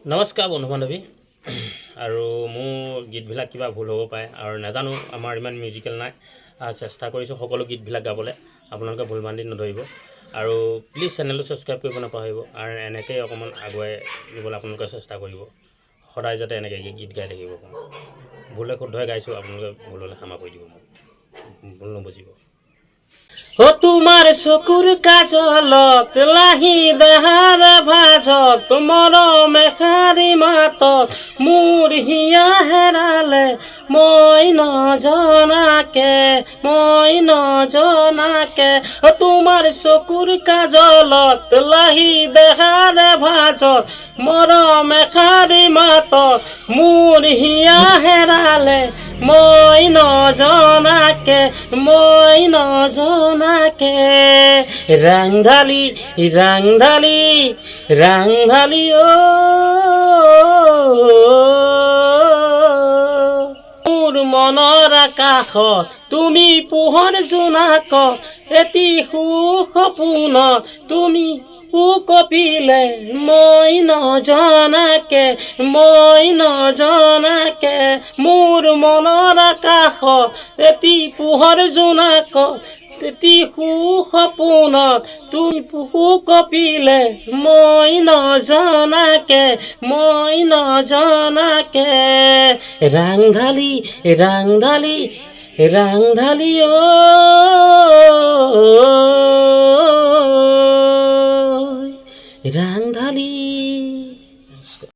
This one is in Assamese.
নমস্কাৰ বন্ধু বান্ধৱী আৰু মোৰ গীতবিলাক কিবা ভুল হ'ব পাৰে আৰু নাজানো আমাৰ ইমান মিউজিকেল নাই চেষ্টা কৰিছোঁ সকলো গীতবিলাক গাবলৈ আপোনালোকে ভুল বান্ধি নধৰিব আৰু প্লিজ চেনেলটো ছাবস্ক্ৰাইব কৰিব নাপাহৰিব আৰু এনেকৈ অকণমান আগুৱাই নিবলৈ আপোনালোকে চেষ্টা কৰিব সদায় যাতে এনেকৈ গীত গাই থাকিব ভুলে শুদ্ধই গাইছোঁ আপোনালোকে ভুল হ'লে ক্ষমা কৰি দিব মোক ভুল নুবুজিব ও তোমাৰ চকুৰ কাজলত লাহি দেহাৰ ভাজত মৰম এষাৰি মাতত মোৰ হিয়া হেৰালে মই নজনাকে ও তোমাৰ চকুৰ কাজলত লাহি দেহাৰ ভাজত মৰম এষাৰি মাতত মোৰ হিয়া হেৰালে মই নজনাকে ৰাংধালি ও মোৰ মনৰ আকাশত তুমি পোহৰ জোনাক এটি সুসপোন তুমি কপিলে মই নজনাকে মোৰ মনৰ আকাশত এটি পোহৰ জোনাক এটি সুসপোনত তুমি কপিলে মই নজনাকে ৰাংধালি ও